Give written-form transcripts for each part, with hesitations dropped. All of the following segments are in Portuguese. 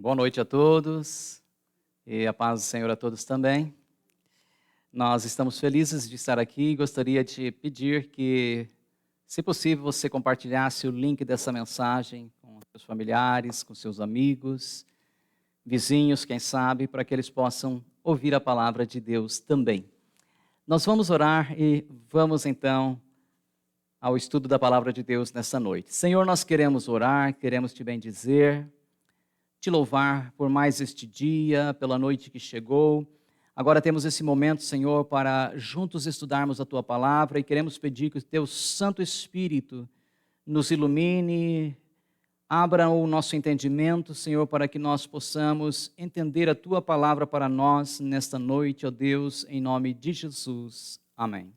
Boa noite a todos e a paz do Senhor a todos também. Nós estamos felizes de estar aqui e gostaria de pedir que, se possível, você compartilhasse o link dessa mensagem com seus familiares, com seus amigos, vizinhos, quem sabe, para que eles possam ouvir a palavra de Deus também. Nós vamos orar e vamos então ao estudo da palavra de Deus nessa noite. Senhor, nós queremos orar, queremos te bendizer, te louvar por mais este dia, pela noite que chegou. Agora temos esse momento, Senhor, para juntos estudarmos a Tua palavra e queremos pedir que o Teu Santo Espírito nos ilumine, abra o nosso entendimento, Senhor, para que nós possamos entender a Tua palavra para nós nesta noite, ó Deus, em nome de Jesus. Amém.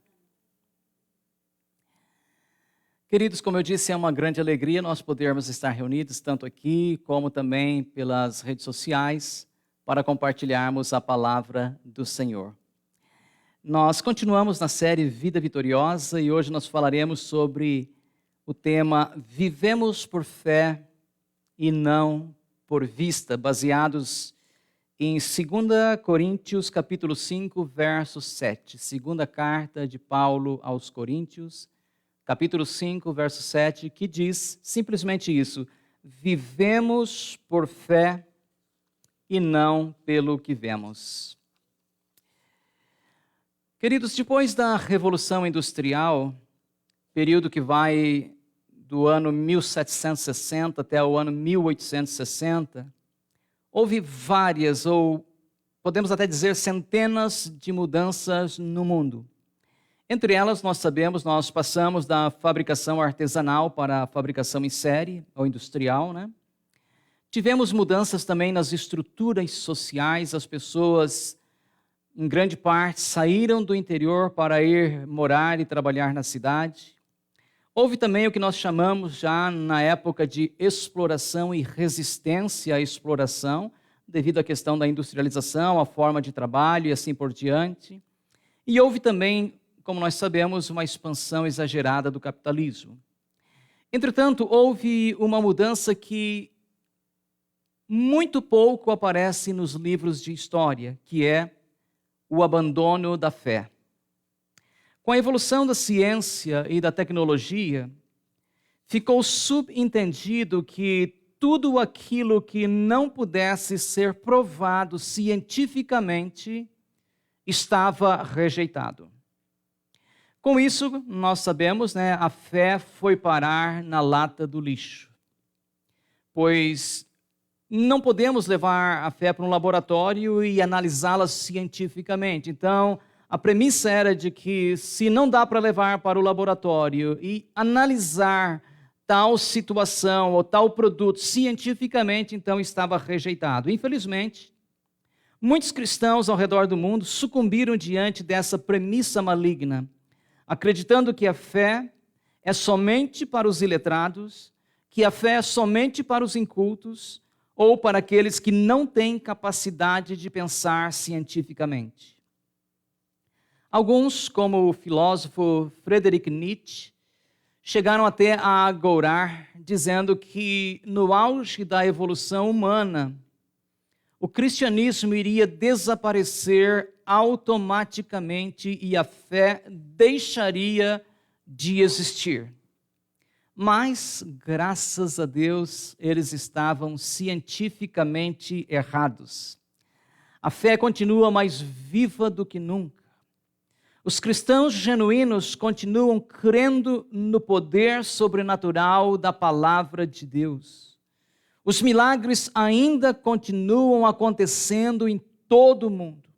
Queridos, como eu disse, é uma grande alegria nós podermos estar reunidos, tanto aqui como também pelas redes sociais, para compartilharmos a palavra do Senhor. Nós continuamos na série Vida Vitoriosa e hoje nós falaremos sobre o tema Vivemos por Fé e não por Vista, baseados em 2 Coríntios capítulo 5, verso 7. Segunda carta de Paulo aos Coríntios, capítulo 5, verso 7, que diz simplesmente isso: vivemos por fé e não pelo que vemos. Queridos, depois da Revolução Industrial, período que vai do ano 1760 até o ano 1860, houve várias, ou podemos até dizer centenas de mudanças no mundo. Entre elas, nós sabemos, nós passamos da fabricação artesanal para a fabricação em série, ou industrial, né? Tivemos mudanças também nas estruturas sociais, as pessoas, em grande parte, saíram do interior para ir morar e trabalhar na cidade. Houve também o que nós chamamos já na época de exploração e resistência à exploração, devido à questão da industrialização, a forma de trabalho e assim por diante. E houve também, como nós sabemos, uma expansão exagerada do capitalismo. Entretanto, houve uma mudança que muito pouco aparece nos livros de história, que é o abandono da fé. Com a evolução da ciência e da tecnologia, ficou subentendido que tudo aquilo que não pudesse ser provado cientificamente estava rejeitado. Com isso, nós sabemos, né, a fé foi parar na lata do lixo. Pois não podemos levar a fé para um laboratório e analisá-la cientificamente. Então, a premissa era de que se não dá para levar para o laboratório e analisar tal situação ou tal produto cientificamente, então estava rejeitado. Infelizmente, muitos cristãos ao redor do mundo sucumbiram diante dessa premissa maligna, acreditando que a fé é somente para os iletrados, que a fé é somente para os incultos ou para aqueles que não têm capacidade de pensar cientificamente. Alguns, como o filósofo Friedrich Nietzsche, chegaram até a agourar, dizendo que no auge da evolução humana, o cristianismo iria desaparecer automaticamente e a fé deixaria de existir. Mas, graças a Deus, eles estavam cientificamente errados. A fé continua mais viva do que nunca. Os cristãos genuínos continuam crendo no poder sobrenatural da palavra de Deus. Os milagres ainda continuam acontecendo em todo o mundo.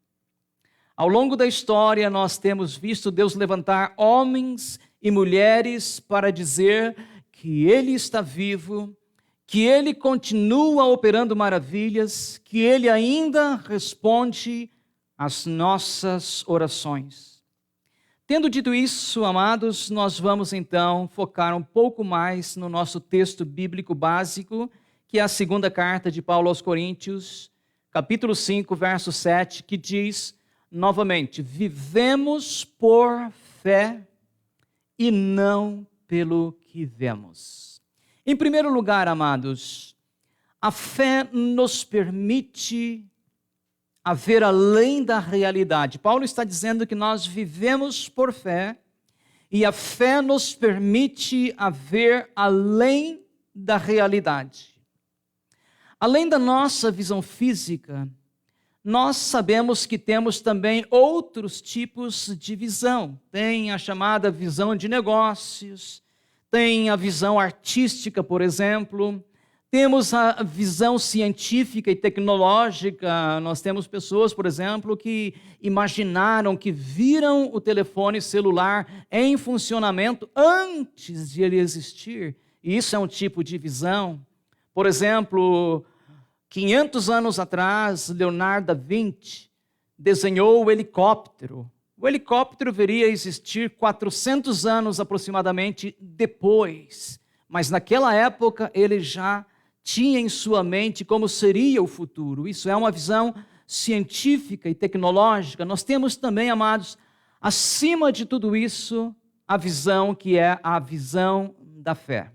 Ao longo da história, nós temos visto Deus levantar homens e mulheres para dizer que Ele está vivo, que Ele continua operando maravilhas, que Ele ainda responde às nossas orações. Tendo dito isso, amados, nós vamos então focar um pouco mais no nosso texto bíblico básico, que é a segunda carta de Paulo aos Coríntios, capítulo 5, verso 7, que diz novamente: vivemos por fé e não pelo que vemos. Em primeiro lugar, amados, A fé nos permite a ver além da realidade. Paulo está dizendo que nós vivemos por fé e a fé nos permite a ver além da realidade. Além da nossa visão física, nós sabemos que temos também outros tipos de visão. Tem a chamada visão de negócios, tem a visão artística, por exemplo. Temos a visão científica e tecnológica. Nós temos pessoas, por exemplo, que imaginaram, que viram o telefone celular em funcionamento antes de ele existir. E isso é um tipo de visão. Por exemplo, 500 anos atrás, Leonardo da Vinci desenhou o helicóptero. O helicóptero viria a existir 400 anos aproximadamente depois. Mas naquela época ele já tinha em sua mente como seria o futuro. Isso é uma visão científica e tecnológica. Nós temos também, amados, acima de tudo isso, a visão que é a visão da fé.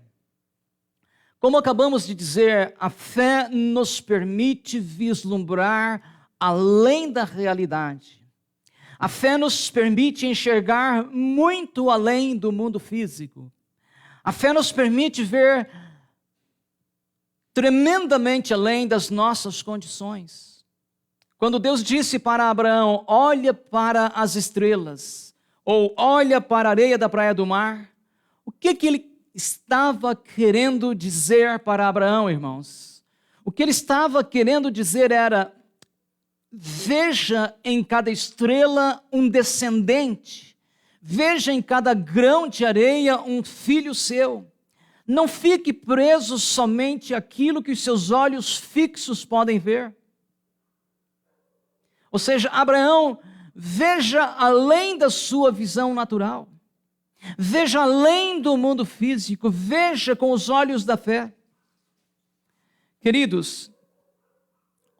Como acabamos de dizer, a fé nos permite vislumbrar além da realidade. A fé nos permite enxergar muito além do mundo físico. A fé nos permite ver tremendamente além das nossas condições. Quando Deus disse para Abraão, olha para as estrelas, ou olha para a areia da praia do mar, o que ele estava querendo dizer para Abraão, irmãos? O que ele estava querendo dizer era, veja em cada estrela um descendente, veja em cada grão de areia um filho seu. Não fique preso somente àquilo que os seus olhos fixos podem ver. Ou seja, Abraão, veja além da sua visão natural. Veja além do mundo físico. Veja com os olhos da fé. Queridos,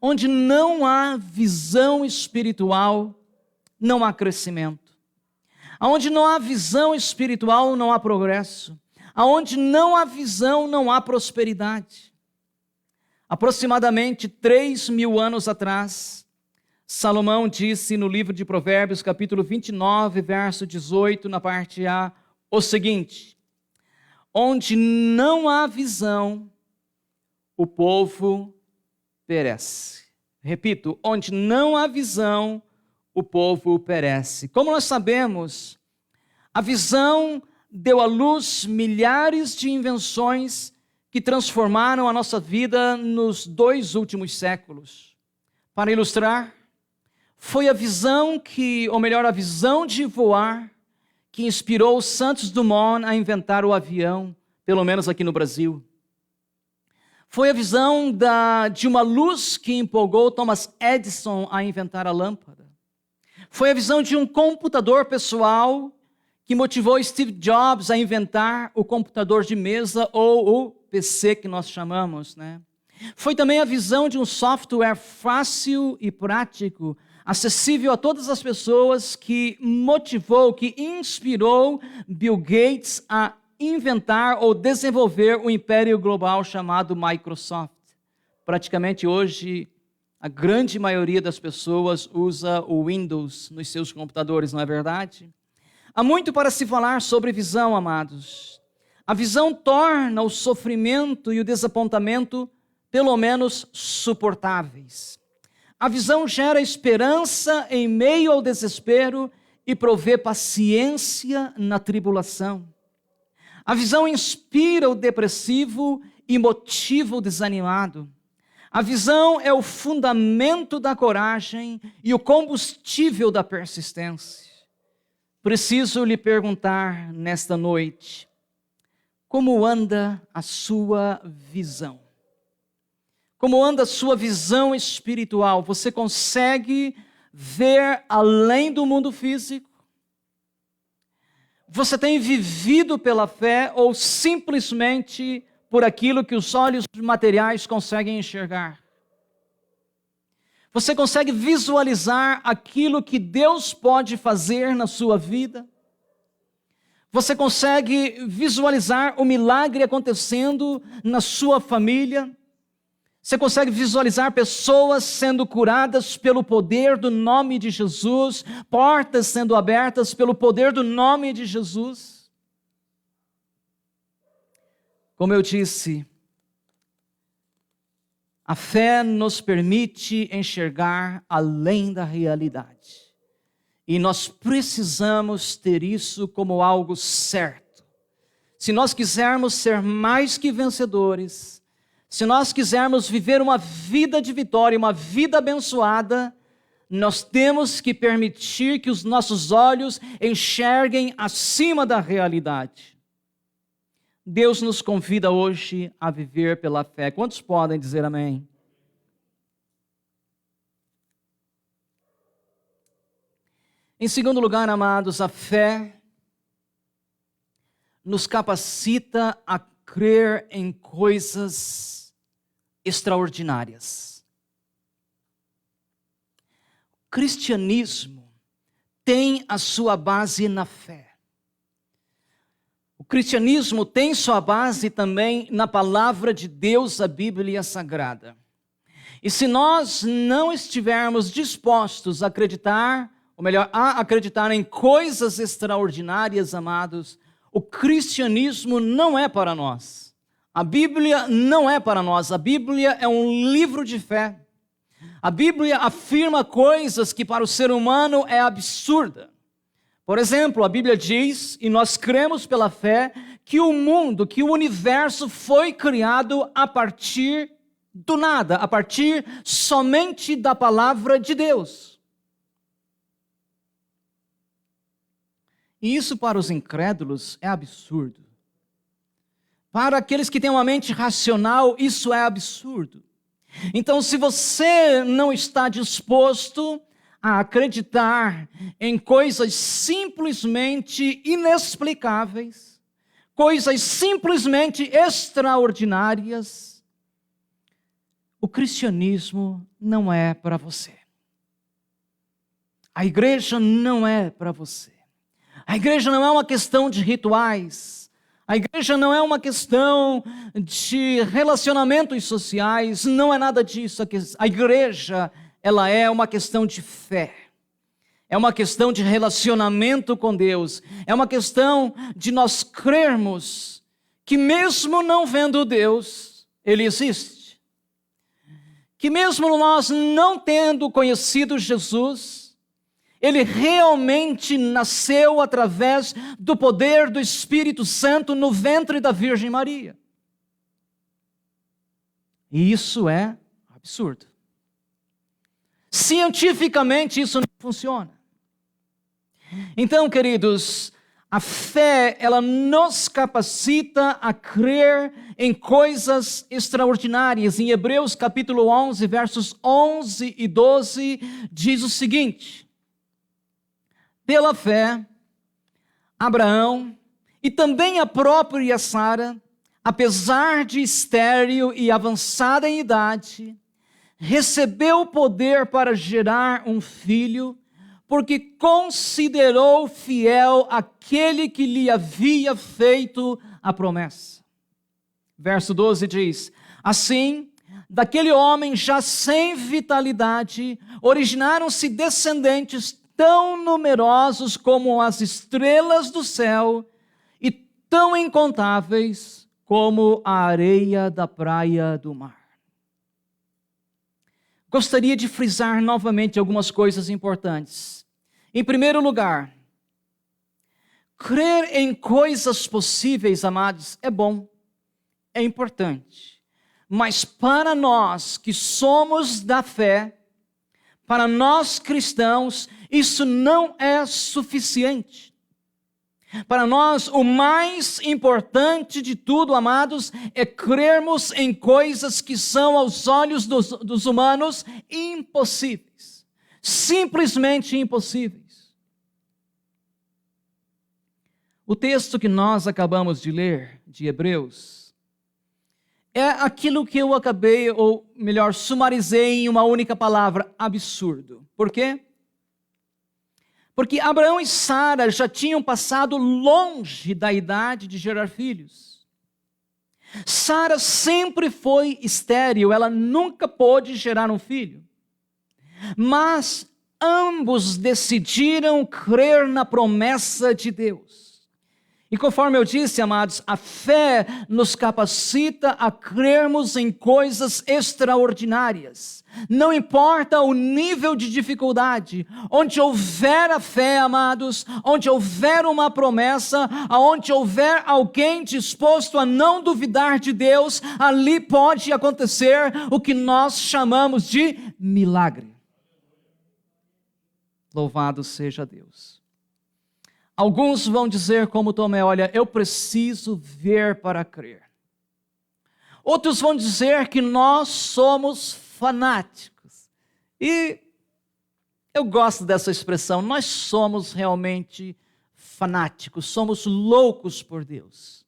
onde não há visão espiritual, não há crescimento. Onde não há visão espiritual, não há progresso. Aonde não há visão, não há prosperidade. Aproximadamente 3.000 anos atrás, Salomão disse no livro de Provérbios, capítulo 29, verso 18, na parte A, o seguinte: onde não há visão, o povo perece. Repito, onde não há visão, o povo perece. Como nós sabemos, a visão deu à luz milhares de invenções que transformaram a nossa vida nos 2 últimos séculos. Para ilustrar, foi a visão a visão de voar, que inspirou Santos Dumont a inventar o avião, pelo menos aqui no Brasil. Foi a visão de uma luz que empolgou Thomas Edison a inventar a lâmpada. Foi a visão de um computador pessoal que motivou Steve Jobs a inventar o computador de mesa ou o PC que nós chamamos, né? Foi também a visão de um software fácil e prático, acessível a todas as pessoas, que motivou, que inspirou Bill Gates a inventar ou desenvolver o império global chamado Microsoft. Praticamente hoje, a grande maioria das pessoas usa o Windows nos seus computadores, não é verdade? Há muito para se falar sobre visão, amados. A visão torna o sofrimento e o desapontamento, pelo menos, suportáveis. A visão gera esperança em meio ao desespero e provê paciência na tribulação. A visão inspira o depressivo e motiva o desanimado. A visão é o fundamento da coragem e o combustível da persistência. Preciso lhe perguntar nesta noite, como anda a sua visão? Como anda a sua visão espiritual? Você consegue ver além do mundo físico? Você tem vivido pela fé ou simplesmente por aquilo que os olhos materiais conseguem enxergar? Você consegue visualizar aquilo que Deus pode fazer na sua vida? Você consegue visualizar o milagre acontecendo na sua família? Você consegue visualizar pessoas sendo curadas pelo poder do nome de Jesus, portas sendo abertas pelo poder do nome de Jesus? Como eu disse, a fé nos permite enxergar além da realidade. E nós precisamos ter isso como algo certo. Se nós quisermos ser mais que vencedores, se nós quisermos viver uma vida de vitória, uma vida abençoada, nós temos que permitir que os nossos olhos enxerguem acima da realidade. Deus nos convida hoje a viver pela fé. Quantos podem dizer amém? Em segundo lugar, amados, a fé nos capacita a crer em coisas extraordinárias. O cristianismo tem a sua base na fé. O cristianismo tem sua base também na palavra de Deus, a Bíblia Sagrada. E se nós não estivermos dispostos a acreditar, ou melhor, a acreditar em coisas extraordinárias, amados, o cristianismo não é para nós. A Bíblia não é para nós. A Bíblia é um livro de fé. A Bíblia afirma coisas que para o ser humano é absurda. Por exemplo, a Bíblia diz, e nós cremos pela fé, que o mundo, que o universo foi criado a partir do nada, a partir somente da palavra de Deus. E isso para os incrédulos é absurdo. Para aqueles que têm uma mente racional, isso é absurdo. Então, se você não está disposto a acreditar em coisas simplesmente inexplicáveis, coisas simplesmente extraordinárias, o cristianismo não é para você. A igreja não é para você. A igreja não é uma questão de rituais. A igreja não é uma questão de relacionamentos sociais. Não é nada disso. A igreja, ela é uma questão de fé. É uma questão de relacionamento com Deus. É uma questão de nós crermos que mesmo não vendo Deus, Ele existe. Que mesmo nós não tendo conhecido Jesus, Ele realmente nasceu através do poder do Espírito Santo no ventre da Virgem Maria. E isso é absurdo. Cientificamente isso não funciona. Então, queridos, a fé, ela nos capacita a crer em coisas extraordinárias. Em Hebreus capítulo 11, versos 11 e 12, diz o seguinte: pela fé, Abraão e também a própria Sara, apesar de estéril e avançada em idade, recebeu o poder para gerar um filho, porque considerou fiel aquele que lhe havia feito a promessa. Verso 12 diz: assim, daquele homem já sem vitalidade, originaram-se descendentes tão numerosos como as estrelas do céu e tão incontáveis como a areia da praia do mar. Gostaria de frisar novamente algumas coisas importantes. Em primeiro lugar, crer em coisas possíveis, amados, é bom, é importante. Mas para nós que somos da fé, para nós cristãos, isso não é suficiente. Para nós, o mais importante de tudo, amados, é crermos em coisas que são, aos olhos dos humanos, impossíveis. Simplesmente impossíveis. O texto que nós acabamos de ler, de Hebreus, é aquilo que eu acabei, ou melhor, sumarizei em uma única palavra: absurdo. Por quê? Porque Abraão e Sara já tinham passado longe da idade de gerar filhos. Sara sempre foi estéril, ela nunca pôde gerar um filho. Mas ambos decidiram crer na promessa de Deus. E conforme eu disse, amados, a fé nos capacita a crermos em coisas extraordinárias. Não importa o nível de dificuldade, onde houver a fé, amados, onde houver uma promessa, aonde houver alguém disposto a não duvidar de Deus, ali pode acontecer o que nós chamamos de milagre. Louvado seja Deus. Alguns vão dizer como Tomé, olha, eu preciso ver para crer. Outros vão dizer que nós somos fanáticos. E eu gosto dessa expressão, nós somos realmente fanáticos, somos loucos por Deus.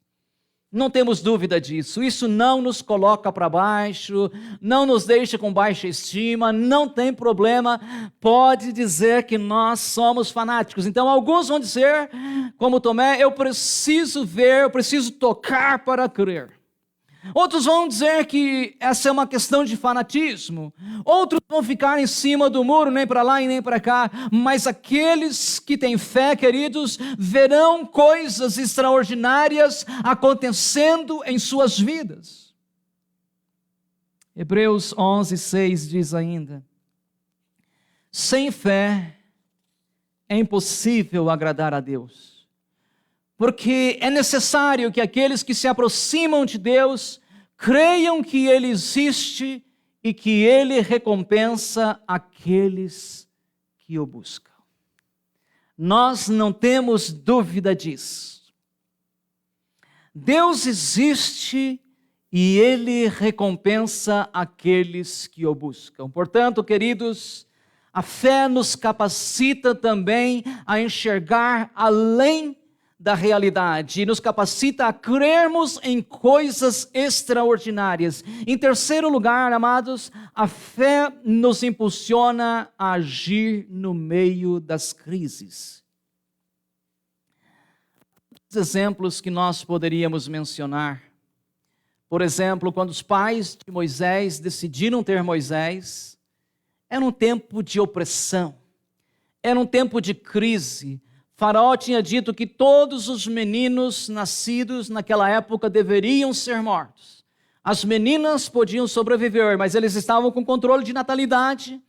Não temos dúvida disso, isso não nos coloca para baixo, não nos deixa com baixa estima, não tem problema, pode dizer que nós somos fanáticos. Então alguns vão dizer, como Tomé, eu preciso ver, eu preciso tocar para crer. Outros vão dizer que essa é uma questão de fanatismo. Outros vão ficar em cima do muro, nem para lá e nem para cá. Mas aqueles que têm fé, queridos, verão coisas extraordinárias acontecendo em suas vidas. Hebreus 11:6 diz ainda: sem fé é impossível agradar a Deus. Porque é necessário que aqueles que se aproximam de Deus creiam que Ele existe e que Ele recompensa aqueles que o buscam. Nós não temos dúvida disso. Deus existe e Ele recompensa aqueles que o buscam. Portanto, queridos, a fé nos capacita também a enxergar além da realidade, e nos capacita a crermos em coisas extraordinárias. Em terceiro lugar, amados, a fé nos impulsiona a agir no meio das crises. Os exemplos que nós poderíamos mencionar, por exemplo, quando os pais de Moisés decidiram ter Moisés, era um tempo de opressão, era um tempo de crise. Faraó tinha dito que todos os meninos nascidos naquela época deveriam ser mortos. As meninas podiam sobreviver, mas eles estavam com controle de natalidade.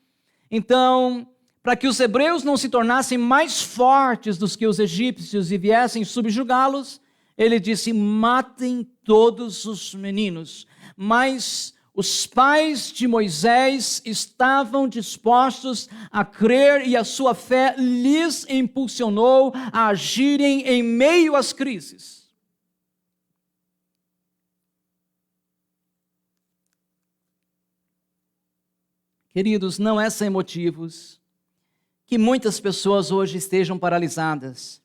Então, para que os hebreus não se tornassem mais fortes do que os egípcios e viessem subjugá-los, ele disse, matem todos os meninos. Mas os pais de Moisés estavam dispostos a crer e a sua fé lhes impulsionou a agirem em meio às crises. Queridos, não é sem motivos que muitas pessoas hoje estejam paralisadas.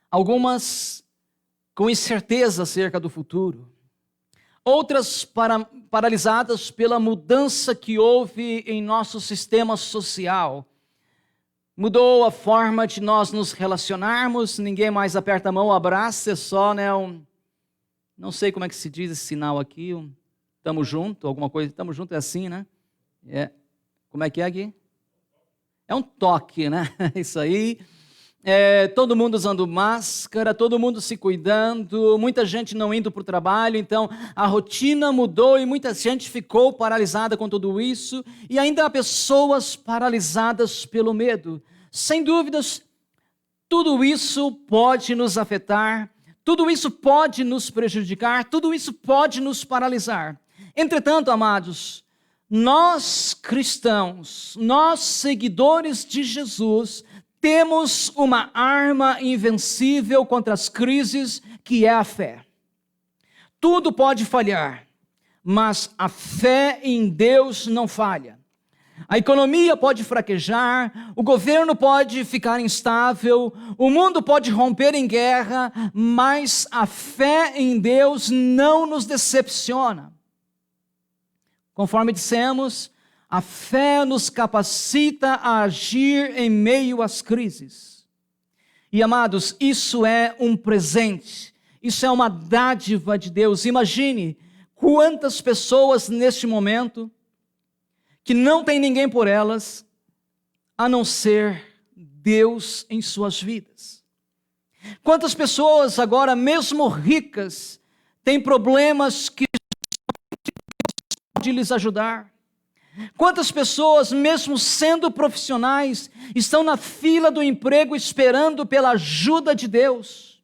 Algumas com incerteza acerca do futuro. Outras paralisadas pela mudança que houve em nosso sistema social. Mudou a forma de nós nos relacionarmos, ninguém mais aperta a mão, abraça, é só, não sei como é que se diz esse sinal aqui, tamo junto, alguma coisa, tamo junto é assim, né? Como é que é aqui? É um toque, né? Isso aí. Todo mundo usando máscara, todo mundo se cuidando, muita gente não indo para o trabalho, então a rotina mudou e muita gente ficou paralisada com tudo isso, e ainda há pessoas paralisadas pelo medo. Sem dúvidas, tudo isso pode nos afetar, tudo isso pode nos prejudicar, tudo isso pode nos paralisar. Entretanto, amados, nós cristãos, nós seguidores de Jesus, temos uma arma invencível contra as crises, que é a fé. Tudo pode falhar, mas a fé em Deus não falha. A economia pode fraquejar, o governo pode ficar instável, o mundo pode romper em guerra, mas a fé em Deus não nos decepciona. Conforme dissemos, a fé nos capacita a agir em meio às crises. E, amados, isso é um presente. Isso é uma dádiva de Deus. Imagine quantas pessoas neste momento que não tem ninguém por elas, a não ser Deus em suas vidas. Quantas pessoas agora, mesmo ricas, têm problemas que pode lhes ajudar? Quantas pessoas, mesmo sendo profissionais, estão na fila do emprego esperando pela ajuda de Deus?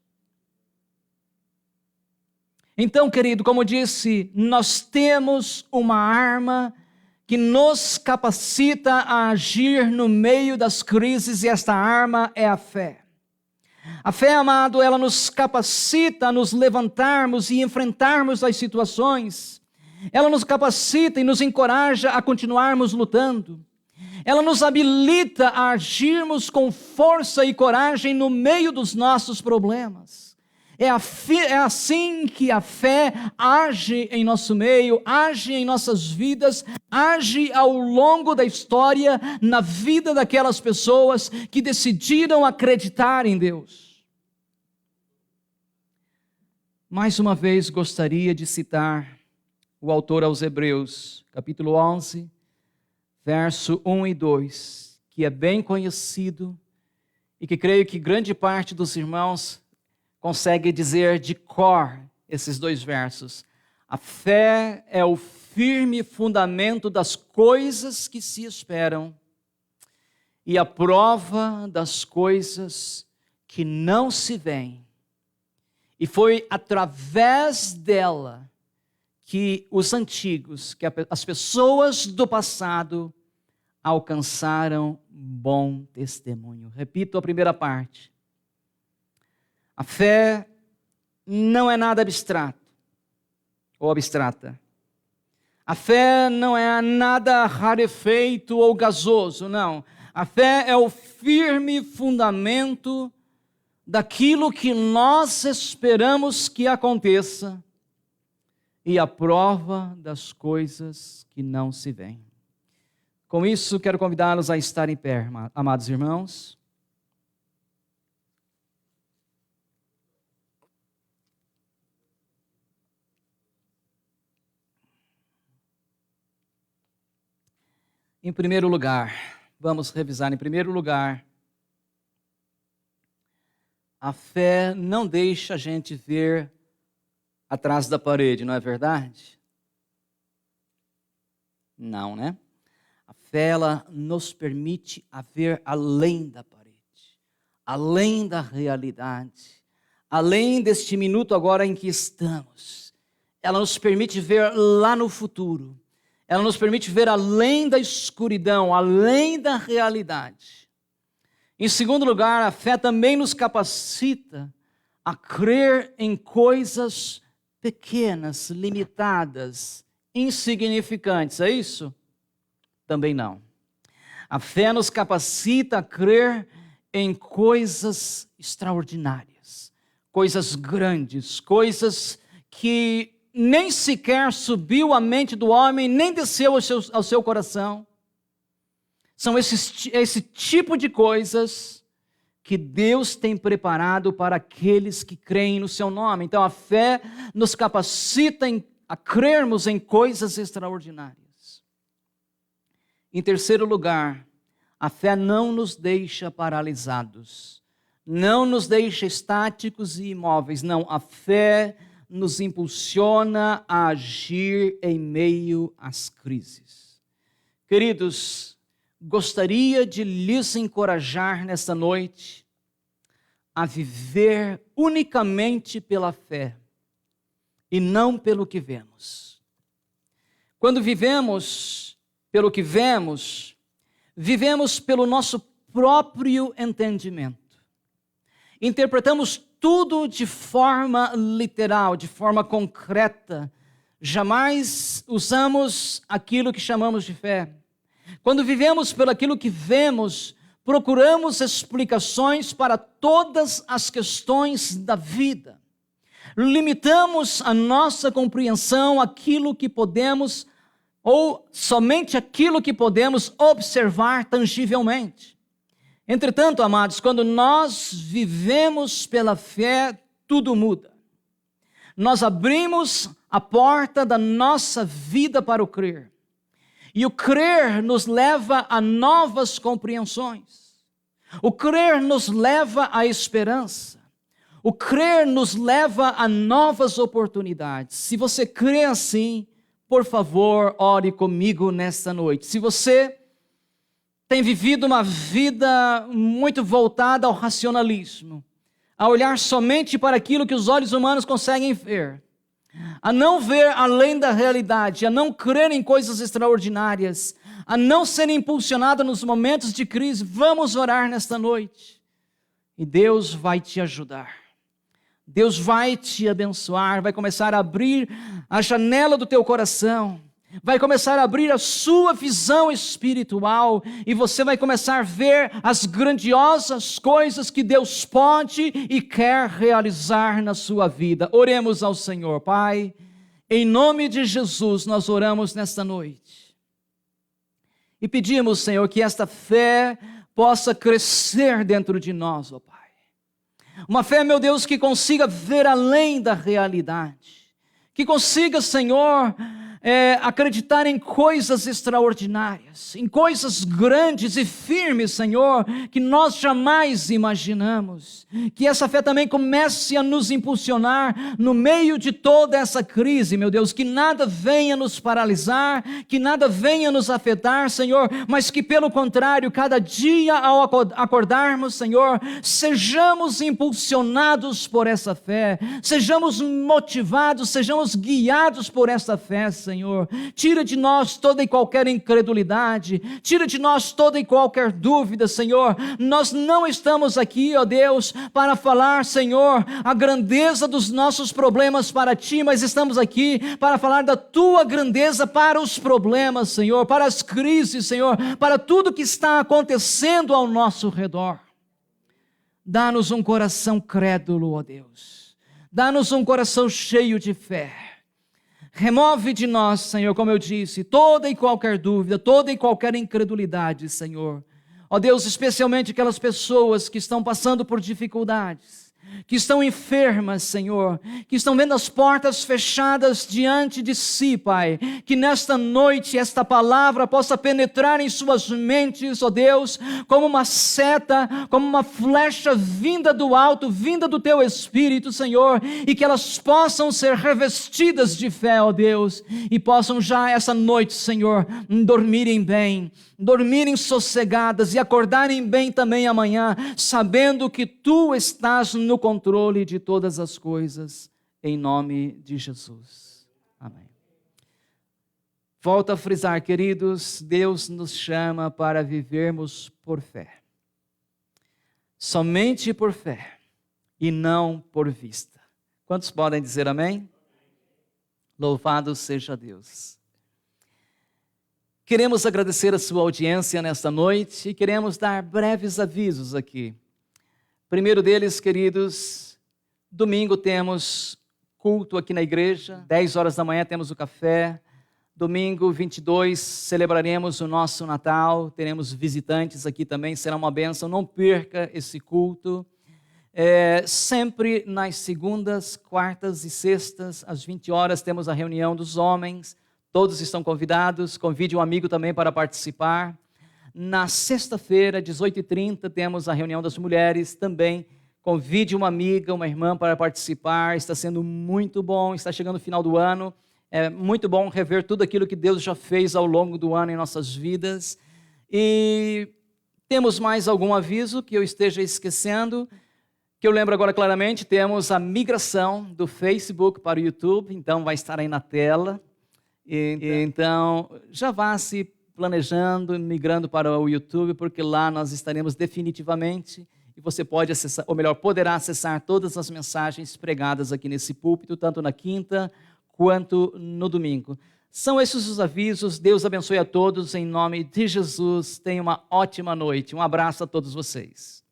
Então, querido, como disse, nós temos uma arma que nos capacita a agir no meio das crises, e esta arma é a fé. A fé, amado, ela nos capacita a nos levantarmos e enfrentarmos as situações. Ela nos capacita e nos encoraja a continuarmos lutando. Ela nos habilita a agirmos com força e coragem no meio dos nossos problemas. É assim que a fé age em nosso meio, age em nossas vidas, age ao longo da história, na vida daquelas pessoas que decidiram acreditar em Deus. Mais uma vez gostaria de citar o autor aos Hebreus, capítulo 11, verso 1 e 2, que é bem conhecido e que creio que grande parte dos irmãos consegue dizer de cor esses dois versos. A fé é o firme fundamento das coisas que se esperam e a prova das coisas que não se veem. E foi através dela que os antigos, que as pessoas do passado alcançaram bom testemunho. Repito a primeira parte. A fé não é nada abstrato ou abstrata. A fé não é nada rarefeito ou gasoso, não. A fé é o firme fundamento daquilo que nós esperamos que aconteça e a prova das coisas que não se veem. Com isso, quero convidá-los a estar em pé, amados irmãos. Em primeiro lugar, vamos revisar. Em primeiro lugar, a fé não deixa a gente ver atrás da parede, não é verdade? Não, né? A fé, ela nos permite a ver além da parede, além da realidade, além deste minuto agora em que estamos. Ela nos permite ver lá no futuro. Ela nos permite ver além da escuridão, além da realidade. Em segundo lugar, a fé também nos capacita a crer em coisas pequenas, limitadas, insignificantes. É isso? Também não. A fé nos capacita a crer em coisas extraordinárias, coisas grandes, coisas que nem sequer subiu à mente do homem, nem desceu ao seu coração. São esse tipo de coisas que Deus tem preparado para aqueles que creem no seu nome. Então a fé nos capacita a crermos em coisas extraordinárias. Em terceiro lugar, a fé não nos deixa paralisados, não nos deixa estáticos e imóveis. Não, a fé nos impulsiona a agir em meio às crises. Queridos, gostaria de lhes encorajar nesta noite a viver unicamente pela fé e não pelo que vemos. Quando vivemos pelo que vemos, vivemos pelo nosso próprio entendimento. Interpretamos tudo de forma literal, de forma concreta. Jamais usamos aquilo que chamamos de fé. Quando vivemos pelo aquilo que vemos, procuramos explicações para todas as questões da vida. Limitamos a nossa compreensão àquilo que podemos, ou somente aquilo que podemos observar tangivelmente. Entretanto, amados, quando nós vivemos pela fé, tudo muda. nós abrimos a porta da nossa vida para o crer. E o crer nos leva a novas compreensões. O crer nos leva à esperança. O crer nos leva a novas oportunidades. Se você crê assim, por favor, ore comigo nesta noite. Se você tem vivido uma vida muito voltada ao racionalismo, a olhar somente para aquilo que os olhos humanos conseguem ver, a não ver além da realidade, a não crer em coisas extraordinárias, a não ser impulsionado nos momentos de crise, vamos orar nesta noite. E Deus vai te ajudar. Deus vai te abençoar, vai começar a abrir a janela do teu coração, vai começar a abrir a sua visão espiritual e você vai começar a ver as grandiosas coisas que Deus pode e quer realizar na sua vida. Oremos ao Senhor. Pai, em nome de Jesus nós oramos nesta noite e pedimos, Senhor, que esta fé possa crescer dentro de nós, ó Pai. Uma fé, meu Deus, que consiga ver além da realidade, que consiga, Senhor, acreditar em coisas extraordinárias, em coisas grandes e firmes, Senhor, que nós jamais imaginamos. Que essa fé também comece a nos impulsionar no meio de toda essa crise, meu Deus, que nada venha nos paralisar, que nada venha nos afetar, Senhor, mas que pelo contrário, cada dia ao acordarmos, Senhor, sejamos impulsionados por essa fé, sejamos motivados, sejamos guiados por essa fé, Senhor. Tira de nós toda e qualquer incredulidade, tira de nós toda e qualquer dúvida, Senhor. Nós não estamos aqui, ó Deus, para falar, Senhor, a grandeza dos nossos problemas para Ti, mas estamos aqui para falar da Tua grandeza para os problemas, Senhor, para as crises, Senhor, para tudo que está acontecendo ao nosso redor. Dá-nos um coração crédulo, ó Deus. Dá-nos um coração cheio de fé. Remove de nós, Senhor, como eu disse, toda e qualquer dúvida, toda e qualquer incredulidade, Senhor. Ó Deus, especialmente aquelas pessoas que estão passando por dificuldades, que estão enfermas, Senhor, que estão vendo as portas fechadas diante de si, Pai, que nesta noite esta palavra possa penetrar em suas mentes, ó Deus, como uma seta, como uma flecha vinda do alto, vinda do Teu Espírito, Senhor, e que elas possam ser revestidas de fé, ó Deus, e possam já essa noite, Senhor, dormirem bem, dormirem sossegadas e acordarem bem também amanhã, sabendo que Tu estás no controle de todas as coisas, em nome de Jesus. Amém. Volto a frisar, queridos, Deus nos chama para vivermos por fé. Somente por fé e não por vista. Quantos podem dizer amém? Louvado seja Deus. Queremos agradecer a sua audiência nesta noite e queremos dar breves avisos aqui. Primeiro deles, queridos, domingo temos culto aqui na igreja, 10 horas da manhã temos o café. Domingo 22 celebraremos o nosso Natal, teremos visitantes aqui também, será uma bênção, não perca esse culto. Sempre nas segundas, quartas e sextas, às 20 horas, temos a reunião dos homens. Todos estão convidados, convide um amigo também para participar. Na sexta-feira, 18h30, temos a reunião das mulheres também. Convide uma amiga, uma irmã para participar, está sendo muito bom, está chegando o final do ano. É muito bom rever tudo aquilo que Deus já fez ao longo do ano em nossas vidas. E temos mais algum aviso que eu esteja esquecendo? Que eu lembro agora claramente, temos a migração do Facebook para o YouTube, então vai estar aí na tela. Então, já vá se planejando, migrando para o YouTube, porque lá nós estaremos definitivamente, e você pode acessar, ou melhor, poderá acessar todas as mensagens pregadas aqui nesse púlpito, tanto na quinta quanto no domingo. São esses os avisos. Deus abençoe a todos, em nome de Jesus. Tenha uma ótima noite. Um abraço a todos vocês.